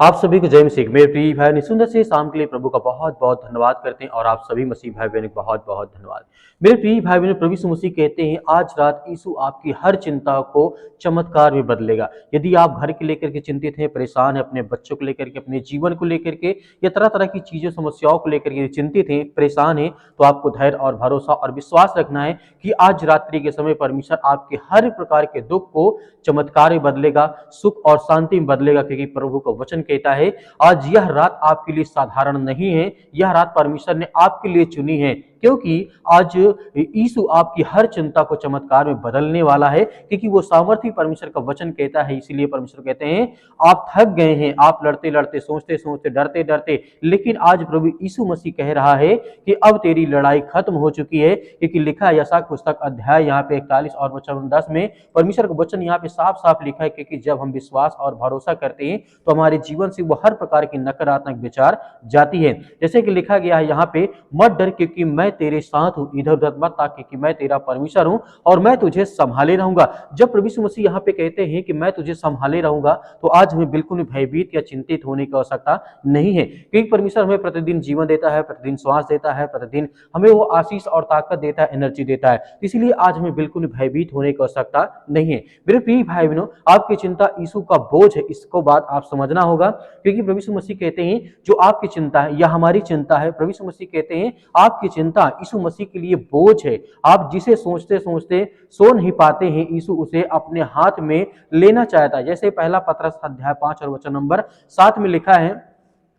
आप सभी को जय मसीह। मेरे प्रिय भाई ने सुंदर से शाम के लिए प्रभु का बहुत बहुत धन्यवाद करते हैं और आप सभी मसीह भाई बहनों को बहुत बहुत धन्यवाद। मेरे प्रिय भाई बहनों, प्रभु यीशु मसीह कहते हैं आज रात यीशु आपकी हर चिंता को चमत्कार में बदलेगा। यदि आप घर के लेकर के चिंतित हैं, परेशान हैं, अपने बच्चों को लेकर के, अपने जीवन को लेकर के या तरह तरह की चीजों समस्याओं को लेकर के चिंतित हैं, परेशान हैं, तो आपको धैर्य और भरोसा और विश्वास रखना है कि आज रात्रि के समय परमेश्वर आपके हर प्रकार के दुख को चमत्कार में बदलेगा, सुख और शांति में बदलेगा। क्योंकि प्रभु का वचन कहता है आज यह रात आपके लिए साधारण नहीं है, यह रात परमेश्वर ने आपके लिए चुनी है, क्योंकि आज यीशु आपकी हर चिंता को चमत्कार में बदलने वाला है। क्योंकि वो सामर्थी परमेश्वर का वचन कहता है, इसीलिए परमेश्वर कहते हैं आप थक गए हैं, आप लड़ते लड़ते, सोचते सोचते, डरते डरते, लेकिन आज प्रभु यीशु मसीह कह रहा है कि अब तेरी लड़ाई खत्म हो चुकी है। क्योंकि लिखा है यशायाह पुस्तक अध्याय यहाँ पे 41 और वचन 10 में परमेश्वर का वचन यहाँ पे साफ साफ लिखा है, क्योंकि जब हम विश्वास और भरोसा करते हैं तो हमारे जीवन से वो हर प्रकार की नकारात्मक विचार जाती है। जैसे कि लिखा गया है यहाँ पे, मत डर क्योंकि मैं तेरे साथ हूँ, इधर उधर मत ताक क्योंकि मैं तेरा परमेश्वर हूँ और मैं तुझे संभाले रहूंगा। जब प्रभु यीशु मसीह यहाँ पे कहते हैं कि मैं तुझे संभाले रहूंगा, तो आज हमें बिल्कुल भयभीत या चिंतित होने की आवश्यकता नहीं है। क्योंकि परमेश्वर हमें प्रतिदिन जीवन देता है, प्रतिदिन श्वास देता है, प्रतिदिन हमें वो आशीष और ताकत देता है, एनर्जी देता है। इसलिए आज हमें बिल्कुल भयभीत होने की आवश्यकता नहीं है। मेरे प्रिय भाई बहनों, आपकी चिंता यीशु का बोझ है, इसको बात आप समझना होगा। क्योंकि प्रभु यीशु मसीह कहते हैं जो आपकी चिंता है या हमारी चिंता है, प्रभु यीशु मसीह कहते हैं आपकी चिंता यीशु मसीह के लिए बोझ है। आप जिसे सोचते सोचते सो नहीं पाते हैं, यीशु उसे अपने हाथ में लेना चाहता है। जैसे पहला पतरस अध्याय 5 और वचन नंबर 7 में लिखा है,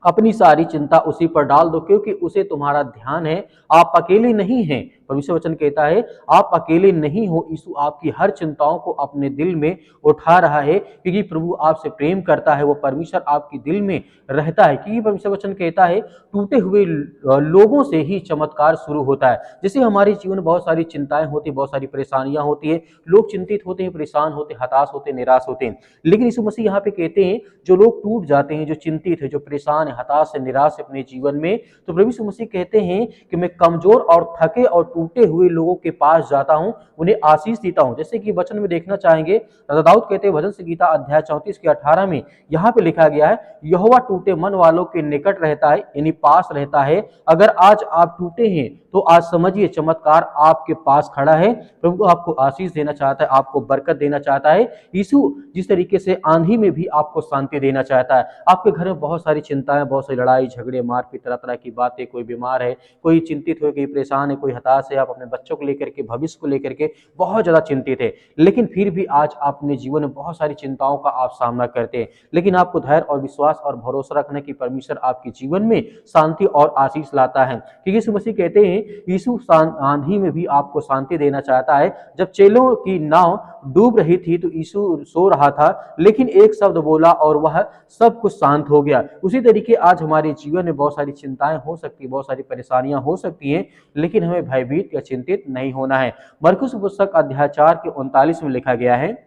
अपनी सारी चिंता उसी पर डाल दो क्योंकि उसे तुम्हारा ध्यान है, आप अकेले नहीं हैं। परमेश्वर वचन कहता है आप अकेले नहीं हो, यीशु आपकी हर चिंताओं को अपने दिल में उठा रहा है। क्योंकि प्रभु आपसे प्रेम करता है, वो परमेश्वर आपके दिल में रहता है। क्योंकि परमेश्वर वचन कहता है टूटे हुए लोगों से ही चमत्कार शुरू होता है। जैसे हमारे जीवन में बहुत सारी चिंताएं होती, बहुत सारी परेशानियां होती है, लोग चिंतित होते हैं, परेशान होते, हताश होते, निराश होते हैं, लेकिन यीशु मसीह यहाँ पे कहते हैं जो लोग टूट जाते हैं, जो चिंतित है, जो परेशान है, हताश है, निराश है अपने जीवन में, तो प्रभु यीशु मसीह कहते हैं कि मैं कमजोर और थके और टूटे हुए लोगों के पास जाता हूं, उन्हें आशीष देता हूं। जैसे कि वचन में देखना चाहेंगे, राजा दाऊद कहते हैं भजन संगीता अध्याय 34 के 18 में यहाँ पे लिखा गया है, यहोवा टूटे मन वालों के निकट रहता है, यानी पास रहता है। अगर आज आप टूटे हैं तो आज समझिए चमत्कार आपके पास खड़ा है। प्रभु आपको आशीष देना चाहता है, आपको बरकत देना चाहता है। यीशु जिस तरीके से आंधी में भी आपको शांति देना चाहता है। आपके घर में बहुत सारी चिंताएं, बहुत सारी लड़ाई झगड़े, मारपीट, तरह तरह की बातें, कोई बीमार है, कोई चिंतित हो, कोई परेशान है, कोई हताश है, आप अपने बच्चों को लेकर के, भविष्य को लेकर के बहुत ज्यादा चिंतित है, लेकिन फिर भी आज अपने जीवन में बहुत सारी चिंताओं का आप सामना करते हैं। लेकिन आपको धैर्य और विश्वास और भरोसा रखना कि परमेश्वर आपके जीवन में शांति और आशीष लाता है। क्योंकि यीशु मसीह कहते हैं यीशु आंधी में भी आपको शांति देना चाहता है। जब चेलों की नाव डूब रही थी तो यीशु सो रहा था, लेकिन एक शब्द बोला और वह सब कुछ शांत हो गया। उसी तरीके आज हमारे जीवन में बहुत सारी चिंताएं हो सकती, बहुत सारी परेशानियां हो सकती हैं, लेकिन हमें भयभीत या चिंतित नहीं होना है। मरकुस पुस्तक अध्याय 4 के 39 में लिखा गया है,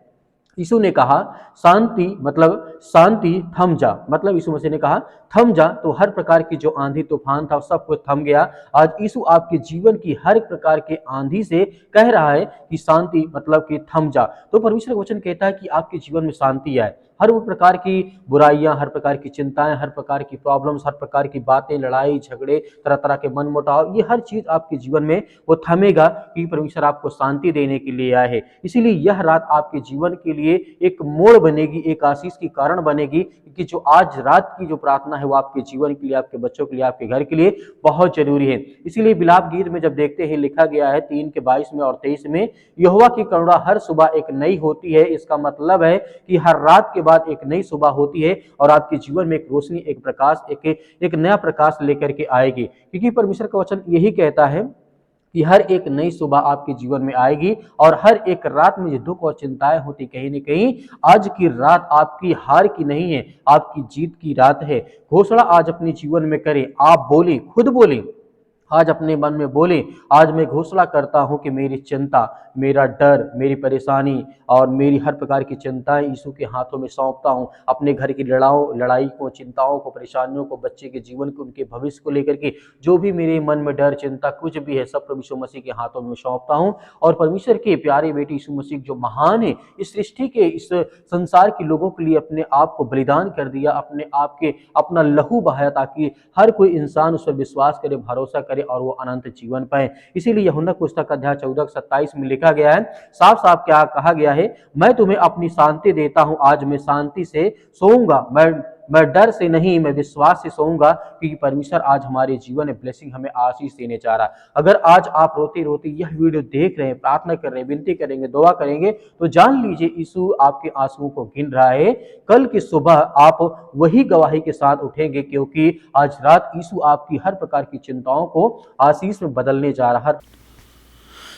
यीशु ने कहा शांति मतलब शांति थम जा, मतलब यीशु मसीह ने कहा थम जा, तो हर प्रकार की जो आंधी तूफान था सब कुछ थम गया। आज यीशु आपके जीवन की हर प्रकार के आंधी से कह रहा है कि शांति मतलब कि थम जा। तो परमेश्वर का वचन कहता है कि आपके जीवन में शांति आए। हर वो प्रकार की बुराइयां, हर प्रकार की चिंताएं, हर प्रकार की प्रॉब्लम्स, हर प्रकार की बातें, लड़ाई झगड़े, तरह तरह के मनमुटाव, ये हर चीज आपके जीवन में वो थमेगा, क्योंकि परमेश्वर आपको शांति देने के लिए आया है। इसीलिए यह रात आपके जीवन के लिए एक मोड़ बनेगी, एक आशीष की कारण बनेगी। कि जो आज रात की जो प्रार्थना है वो आपके जीवन के लिए, आपके बच्चों के लिए, आपके घर के लिए बहुत जरूरी है। इसीलिए विलाप गीत में जब देखते हैं लिखा गया है 3 के 22 में और 23 में, यहोवा की करुणा हर सुबह एक नई होती है। इसका मतलब है कि हर रात के बाद एक नई सुबह होती है और आपके जीवन में एक रोशनी, एक प्रकाश, एक नया प्रकाश लेकर के आएगी। क्योंकि परमेश्वर का वचन यही कहता है कि हर एक नई सुबह आपके जीवन में आएगी और हर एक रात में जो दुख और चिंताएं होती, कहीं न कहीं आज की रात आपकी हार की नहीं है, आपकी जीत की रात है। घोषणा आज अपने जीवन में करें, आप बोले, खुद बोले आज अपने मन में बोले, आज मैं घोषणा करता हूं कि मेरी चिंता, मेरा डर, मेरी परेशानी और मेरी हर प्रकार की चिंताएं यीशु के हाथों में सौंपता हूं। अपने घर की लड़ाई को, चिंताओं को, परेशानियों को, बच्चे के जीवन को, उनके भविष्य को लेकर के जो भी मेरे मन में डर, चिंता कुछ भी है, सब प्रभु यीशु मसीह के हाथों में सौंपता हूं। और परमेश्वर के प्यारे बेटे यीशु मसीह जो महान है, इस सृष्टि के, इस संसार के लोगों के लिए अपने आप को बलिदान कर दिया, अपने आप के अपना लहू बहाया, ताकि हर कोई इंसान उस पर विश्वास करे, भरोसा करे और वो अनंत जीवन पाए। इसीलिए यूहन्ना की पुस्तक अध्याय 14-27 में लिखा गया है, साफ साफ क्या कहा गया है, मैं तुम्हें अपनी शांति देता हूं, आज मैं शांति से सोऊंगा, मैं डर से नहीं, मैं विश्वास से सोऊंगा, क्योंकि परमेश्वर आज हमारे जीवन में ब्लेसिंग, हमें आशीष देने जा रहा है। अगर आज आप रोते रोते यह वीडियो देख रहे हैं, प्रार्थना कर रहे हैं, विनती करेंगे, दुआ करेंगे, तो जान लीजिए यीशु आपके आंसुओं को गिन रहा है। कल की सुबह आप वही गवाही के साथ उठेंगे, क्योंकि आज रात यीशु आपकी हर प्रकार की चिंताओं को आशीष में बदलने जा रहा है।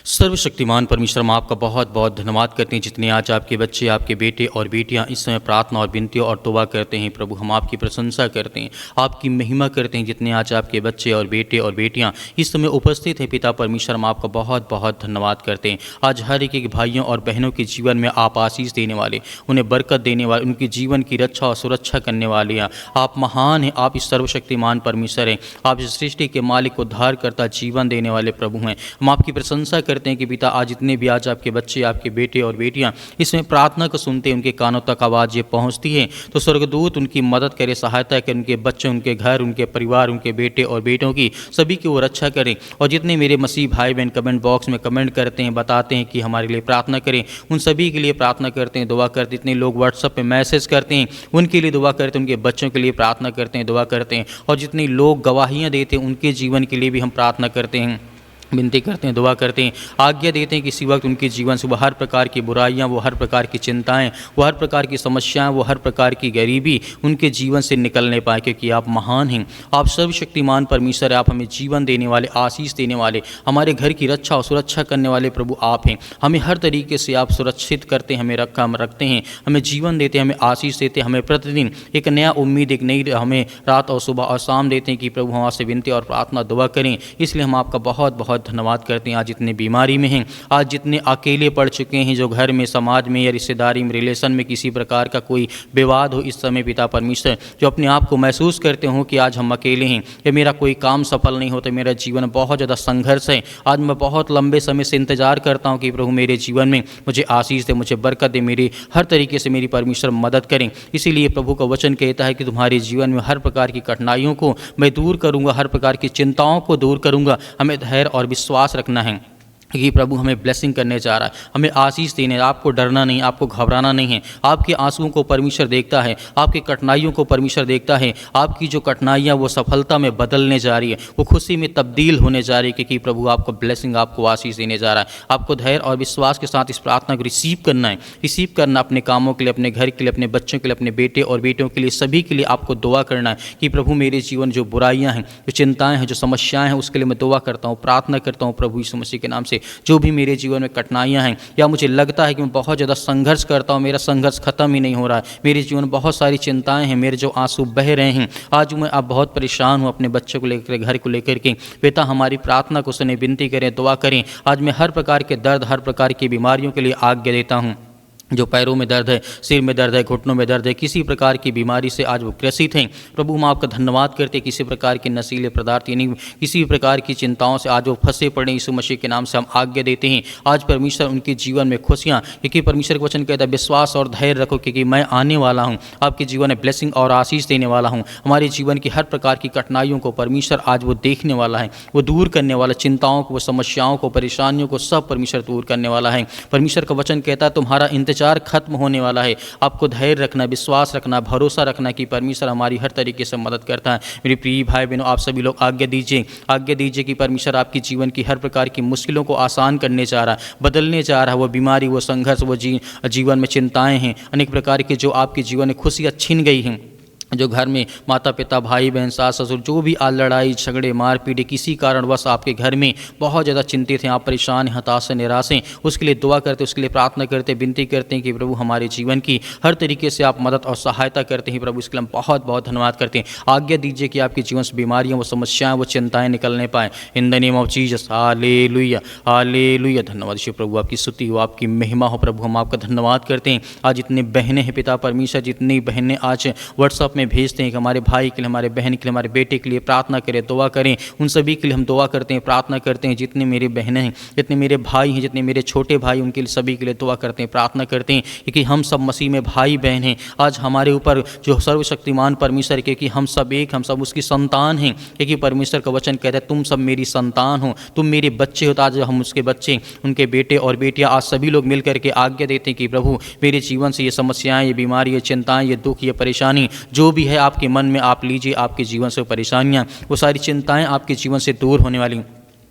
सर्वशक्तिमान परमेश्वर, हम आपका बहुत बहुत धन्यवाद करते हैं जितने आज आपके बच्चे, आपके बेटे और बेटियां इस समय प्रार्थना और विनती और तौबा करते हैं। प्रभु, हम आपकी प्रशंसा करते हैं, आपकी महिमा करते हैं जितने आज आपके बच्चे और बेटे और बेटियां इस समय उपस्थित हैं। पिता परमेश्वर, हम आपका बहुत बहुत धन्यवाद करते हैं। आज हर एक भाइयों और बहनों के जीवन में आप आशीष देने वाले, उन्हें बरकत देने वाले, उनके जीवन की रक्षा और सुरक्षा करने वाले हैं। आप महान हैं, आप इस सर्वशक्तिमान परमेश्वर हैं, आप इस सृष्टि के मालिक, उद्धारकर्ता, जीवन देने वाले प्रभु हैं। हम आपकी प्रशंसा करते हैं कि पिता, आज जितने भी आज आपके बच्चे, आपके बेटे और बेटियां इसमें प्रार्थना को सुनते हैं, उनके कानों तक आवाज़ ये पहुंचती है, तो स्वर्गदूत उनकी मदद करे, सहायता करे, उनके बच्चे, उनके घर, उनके परिवार, उनके बेटे और बेटों की सभी की वो रक्षा करें। और जितने मेरे मसीह भाई बहन कमेंट बॉक्स में कमेंट करते हैं, बताते हैं कि हमारे लिए प्रार्थना करें, उन सभी के लिए प्रार्थना करते हैं, दुआ करते हैं। जितने लोग व्हाट्सएप पे मैसेज करते हैं उनके लिए दुआ करते हैं, उनके बच्चों के लिए प्रार्थना करते हैं, दुआ करते हैं। और जितने लोग गवाहियाँ देते हैं उनके जीवन के लिए भी हम प्रार्थना करते हैं, विनती करते हैं, दुआ करते हैं, आज्ञा देते हैं कि इसी वक्त उनके जीवन से वो हर प्रकार की बुराइयां, वो हर प्रकार की चिंताएं, वो हर प्रकार की समस्याएं, वो हर प्रकार की गरीबी उनके जीवन से निकलने पाए, क्योंकि आप महान हैं, आप सर्वशक्तिमान परमेश्वर है, आप हमें जीवन देने वाले, आशीष देने वाले, हमारे घर की रक्षा और सुरक्षा करने वाले प्रभु आप हैं। हमें हर तरीके से आप सुरक्षित करते हैं, हमें रखते हैं, हमें जीवन देते हैं, हमें आशीष देते हैं, हमें प्रतिदिन एक नया उम्मीद, एक नई हमें रात और सुबह और शाम देते हैं कि प्रभु हम आपसे विनती और प्रार्थना दुआ करें। इसलिए हम आपका बहुत बहुत धन्यवाद करते हैं। आज जितने बीमारी में हैं, आज जितने अकेले पड़ चुके हैं, जो घर में, समाज में या रिश्तेदारी में, रिलेशन में किसी प्रकार का कोई विवाद हो, इस समय पिता परमेश्वर जो अपने आप को महसूस करते हो कि आज हम अकेले हैं, या मेरा कोई काम सफल नहीं होता, मेरा जीवन बहुत ज़्यादा संघर्ष है, आज मैं बहुत लंबे समय से इंतजार करता हूँ कि प्रभु मेरे जीवन में मुझे आशीष दे, मुझे बरकत दे, मेरी हर तरीके से मेरी परमेश्वर मदद करें। इसीलिए प्रभु का वचन कहता है कि तुम्हारे जीवन में हर प्रकार की कठिनाइयों को मैं दूर करूँगा, हर प्रकार की चिंताओं को दूर करूँगा। हमें धैर्य और विश्वास रखना है कि प्रभु हमें ब्लेसिंग करने जा रहा है, हमें आशीष देने। आपको डरना नहीं, आपको घबराना नहीं है। आपके आंसुओं को परमेश्वर देखता है, आपकी कठिनाइयों को परमेश्वर देखता है। आपकी जो कठिनाइयाँ वो सफलता में बदलने जा रही है, वो खुशी में तब्दील होने जा रही है, क्योंकि प्रभु आपको ब्लेसिंग, आपको आशीष देने जा रहा है। आपको धैर्य और विश्वास के साथ इस प्रार्थना को रिसीव करना है, रिसीव करना अपने कामों के लिए, अपने घर के लिए, अपने बच्चों के लिए, अपने बेटे और बेटियों के लिए, सभी के लिए आपको दुआ करना है कि प्रभु मेरे जीवन जो बुराइयाँ हैं, जो चिंताएँ हैं, जो समस्याएँ हैं, उसके लिए मैं दुआ करता हूँ, प्रार्थना करता हूँ प्रभु यीशु मसीह के नाम से। जो भी मेरे जीवन में कठिनाइयाँ हैं, या मुझे लगता है कि मैं बहुत ज़्यादा संघर्ष करता हूँ, मेरा संघर्ष खत्म ही नहीं हो रहा है, मेरे जीवन में बहुत सारी चिंताएं हैं, मेरे जो आंसू बह रहे हैं, आज मैं अब बहुत परेशान हूँ अपने बच्चों को लेकर, घर को लेकर के। पिता हमारी प्रार्थना को सुने, विनती करें, दुआ करें। आज मैं हर प्रकार के दर्द, हर प्रकार की बीमारियों के लिए आज्ञा देता हूँ। जो पैरों में दर्द है, सिर में दर्द है, घुटनों में दर्द है, किसी प्रकार की बीमारी से आज वो ग्रसित हैं, प्रभु हम आपका धन्यवाद करते हैं। किसी प्रकार के नशीले पदार्थ यानी किसी प्रकार की चिंताओं से आज वो फंसे पड़े, यीशु मसीह के नाम से हम आज्ञा देते हैं। आज परमेश्वर उनके जीवन में खुशियाँ, क्योंकि परमेश्वर का वचन कहता है विश्वास और धैर्य रखो, क्योंकि मैं आने वाला हूँ, आपके जीवन में ब्लेसिंग और आशीष देने वाला हूँ। हमारे जीवन की हर प्रकार की कठिनाइयों को परमेश्वर आज वो देखने वाला है, वो दूर करने वाला, चिंताओं को, समस्याओं को, परेशानियों को सब परमेश्वर दूर करने वाला है। परमेश्वर का वचन कहता है तुम्हारा इंतजार खत्म होने वाला है। आपको धैर्य रखना, विश्वास रखना, भरोसा रखना कि परमेश्वर हमारी हर तरीके से मदद करता है। मेरे प्रिय भाई बहनों, आप सभी लोग आज्ञा दीजिए कि परमेश्वर आपकी जीवन की हर प्रकार की मुश्किलों को आसान करने जा रहा है, बदलने जा रहा है। वो बीमारी, वो संघर्ष, वो जीवन में चिंताएं हैं, अनेक प्रकार के जो आपके जीवन में खुशियाँ छिन गई हैं, जो घर में माता पिता भाई बहन सास ससुर जो भी आज लड़ाई झगड़े मारपीट किसी कारणवश आपके घर में बहुत ज़्यादा चिंतित हैं, आप परेशान हैं, हताश हैं, निराश हैं, उसके लिए दुआ करते, उसके लिए प्रार्थना करते, विनती करते हैं कि प्रभु हमारे जीवन की हर तरीके से आप मदद और सहायता करते हैं प्रभु, इसके लिए हम बहुत बहुत धन्यवाद करते हैं। आज्ञा दीजिए कि आपके जीवन से बीमारियाँ, वो समस्याएँ, वो चिंताएँ निकलने पाएँ in the name of Jesus. Hallelujah hallelujah. धन्यवाद ईश्वर प्रभु, आपकी स्तुति हो, आपकी महिमा हो प्रभु, हम आपका धन्यवाद करते हैं। आज जितने बहनें हैं पिता परमेश्वर, जितनी बहनें आज व्हाट्सअप में भेजते हैं कि हमारे भाई के लिए, हमारे बहन के लिए, हमारे बेटे के लिए प्रार्थना करें, दुआ करें, उन सभी के लिए हम दुआ करते हैं, प्रार्थना करते हैं। जितने मेरे बहनें हैं, जितने मेरे भाई हैं, जितने मेरे छोटे भाई, उनके लिए सभी के लिए दुआ करते हैं, प्रार्थना करते हैं, क्योंकि हम सब मसीह में भाई बहन हैं। आज हमारे ऊपर जो सर्वशक्तिमान परमेश्वर, क्योंकि हम सब एक, हम सब उसकी संतान हैं, क्योंकि परमेश्वर का वचन कहता है तुम सब मेरी संतान हो, तुम मेरे बच्चे हो। तो आज हम उसके बच्चे, उनके बेटे और बेटियां, आज सभी लोग मिल करके आज्ञा देते हैं कि प्रभु मेरे जीवन से ये समस्याएं, ये बीमारी, ये चिंताएं, ये दुख, ये परेशानी जो भी है आपके मन में आप लीजिए, आपके जीवन से परेशानियां, वो सारी चिंताएं आपके जीवन से दूर होने वाली।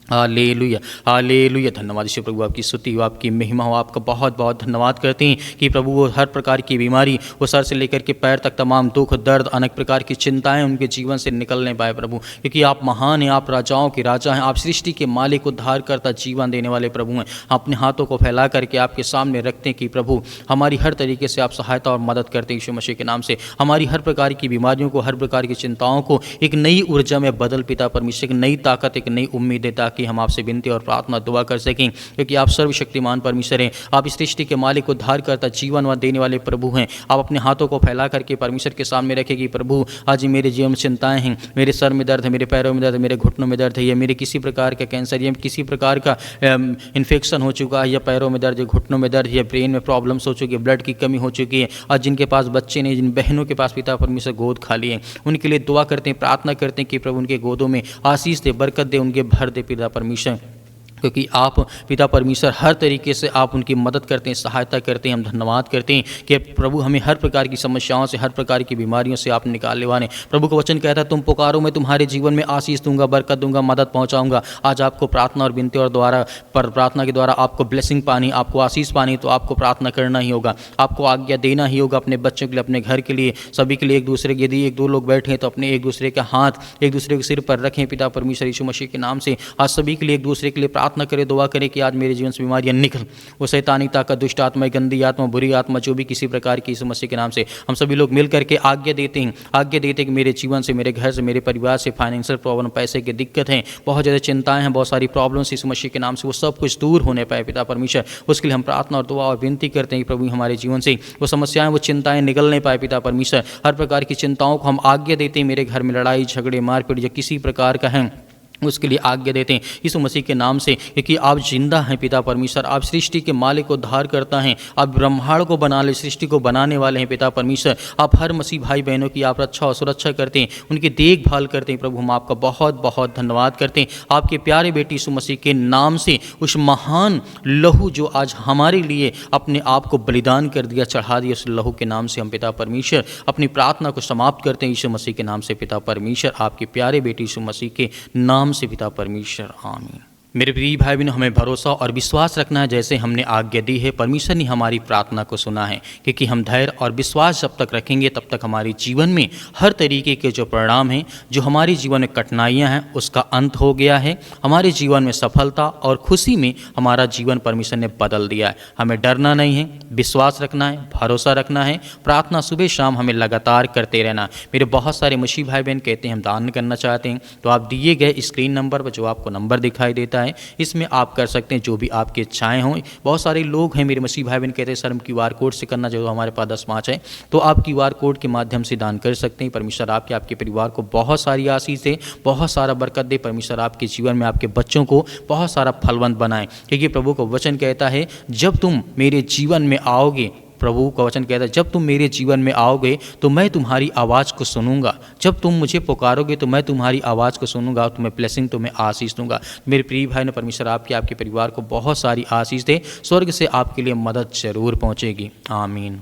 Hallelujah hallelujah. धन्यवाद ईश्वर प्रभु, आपकी स्तुति हो, आपकी महिमा हो, आपका बहुत बहुत धन्यवाद करते हैं कि प्रभु वो हर प्रकार की बीमारी, वो सर से लेकर के पैर तक तमाम दुख दर्द, अनेक प्रकार की चिंताएं उनके जीवन से निकलने पाए प्रभु, क्योंकि आप महान हैं, आप राजाओं के राजा हैं, आप सृष्टि के मालिक, उद्धारकर्ता, जीवन देने वाले प्रभु हैं। अपने हाथों को फैला करके आपके सामने रखते हैं कि प्रभु हमारी हर तरीके से आप सहायता और मदद करते हैं। यीशु मसीह के नाम से हमारी हर प्रकार की बीमारियों को, हर प्रकार की चिंताओं को एक नई ऊर्जा में बदल पिता परमेश्वर, एक नई ताकत, एक नई उम्मीद देता कि हम आपसे विनती और प्रार्थना दुआ कर सकें, क्योंकि आप सर्वशक्तिमान परमेश्वर हैं, आप इस सृष्टि के मालिक, उद्धार करता, जीवन देने वाले प्रभु हैं। आप अपने हाथों को फैला करके परमेश्वर के सामने रखें कि प्रभु आज मेरे जीवन में चिंताएं हैं, मेरे सर में दर्द है, मेरे पैरों में दर्द है, मेरे घुटनों में दर्द है, या मेरे किसी प्रकार का कैंसर या किसी प्रकार का इन्फेक्शन हो चुका है, या पैरों में दर्द है, घुटनों में दर्द है, या ब्रेन में प्रॉब्लम्स हो चुकी है, ब्लड की कमी हो चुकी है। आज जिनके पास बच्चे नहीं, जिन बहनों के पास पिता परमेश्वर गोद खाली है, उनके लिए दुआ करते हैं, प्रार्थना करते हैं कि प्रभु उनके गोदों में आशीष दे, बरकत दे, उनके भर दे पिता परमेश्वर, क्योंकि आप पिता परमेश्वर हर तरीके से आप उनकी मदद करते हैं, सहायता करते हैं। हम धन्यवाद करते हैं कि प्रभु हमें हर प्रकार की समस्याओं से, हर प्रकार की बीमारियों से आप निकालने वाले। प्रभु का वचन कहता है तुम पुकारो, मैं तुम्हारे जीवन में आशीष दूंगा, बरकत दूंगा, मदद पहुंचाऊंगा। आज आपको प्रार्थना और विनती और द्वारा प्रार्थना के द्वारा आपको ब्लेसिंग पानी, आपको आशीष पानी, तो आपको प्रार्थना करना ही होगा, आपको आज्ञा देना ही होगा अपने बच्चों के लिए, अपने घर के लिए, सभी के लिए। एक दूसरे के, यदि एक दो लोग बैठे हैं तो अपने एक दूसरे के हाथ एक दूसरे के सिर पर रखें पिता परमेश्वर यीशु मसीह के नाम से। आज सभी के लिए एक दूसरे के लिए प्रार्थना करें, दुआ करें कि आज मेरे जीवन से बीमारियां निकल, वो शैतानी ताकत, दुष्ट आत्मा, गंदी आत्मा, बुरी आत्मा, जो भी किसी प्रकार की यीशु मसीह के नाम से हम सभी लोग मिल करके आज्ञा देते हैं, कि मेरे जीवन से, मेरे घर से, मेरे परिवार से फाइनेंशियल प्रॉब्लम, पैसे की दिक्कत है, बहुत ज़्यादा चिंताएं हैं, बहुत सारी प्रॉब्लम्स यीशु मसीह के नाम से वो सब कुछ दूर होने पाए पिता परमेश्वर। उसके लिए हम प्रार्थना और दुआ और विनती करते हैं कि प्रभु हमारे जीवन से वो समस्याएं, वो चिंताएं निकलने पाए पिता परमेश्वर। हर प्रकार की चिंताओं को हम आज्ञा देते हैं, मेरे घर में लड़ाई झगड़े मारपीट या किसी प्रकार का है उसके लिए आज्ञा देते हैं यीशु मसीह के नाम से, क्योंकि आप जिंदा हैं पिता परमेश्वर, आप सृष्टि के मालिक, उद्धार करता हैं, आप ब्रह्मांड को बनाने, सृष्टि को बनाने वाले हैं पिता परमेश्वर। आप हर मसीह भाई बहनों की आप रक्षा और सुरक्षा करते हैं, उनकी देखभाल करते हैं प्रभु। हम आपका बहुत बहुत धन्यवाद करते हैं आपके प्यारे बेटे यीशु मसीह के नाम से, उस महान लहू जो आज हमारे लिए अपने आप को बलिदान कर दिया, चढ़ा दिया, उस लहू के नाम से हम पिता परमेश्वर अपनी प्रार्थना को समाप्त करते हैं यीशु मसीह के नाम से पिता परमेश्वर, आपके प्यारे बेटे यीशु मसीह के नाम से पिता परमेश्वर, आमीन। मेरे प्रिय भाई बहनों, हमें भरोसा और विश्वास रखना है, जैसे हमने आज्ञा दी है, परमेश्वर ने हमारी प्रार्थना को सुना है, क्योंकि हम धैर्य और विश्वास जब तक रखेंगे तब तक हमारे जीवन में हर तरीके के जो परिणाम हैं, जो हमारे जीवन में कठिनाइयां हैं, उसका अंत हो गया है। हमारे जीवन में सफलता और खुशी में हमारा जीवन परमेश्वर ने बदल दिया है। हमें डरना नहीं है, विश्वास रखना है, भरोसा रखना है, प्रार्थना सुबह शाम हमें लगातार करते रहना। मेरे बहुत सारे मसीह भाई बहन कहते हैं हम दान करना चाहते हैं, तो आप दिए गए स्क्रीन नंबर पर, जो आपको नंबर दिखाई देता है, इसमें आप कर सकते हैं जो भी आपकी इच्छाएं हों। बहुत सारे लोग हैं मेरे मसीह भाई बहन कहते हैं सर हम QR कोड से करना, जो हमारे पास 10-5 है, तो आप QR कोड के माध्यम से दान कर सकते हैं। परमेश्वर आपके परिवार को बहुत सारी आशीष दे, बहुत सारा बरकत दे। परमेश्वर आपके जीवन में, आपके बच्चों को बहुत सारा फलवंत बनाए, क्योंकि प्रभु का वचन कहता है जब तुम मेरे जीवन में आओगे, प्रभु का वचन कहता है जब तुम मेरे जीवन में आओगे तो मैं तुम्हारी आवाज़ को सुनूंगा, जब तुम मुझे पुकारोगे तो मैं तुम्हारी आवाज़ को सुनूंगा, तुम्हें ब्लेसिंग, तुम्हें आशीष दूंगा। मेरे प्रिय भाई ने, परमेश्वर आपके परिवार को बहुत सारी आशीष दे, स्वर्ग से आपके लिए मदद जरूर पहुंचेगी। आमीन।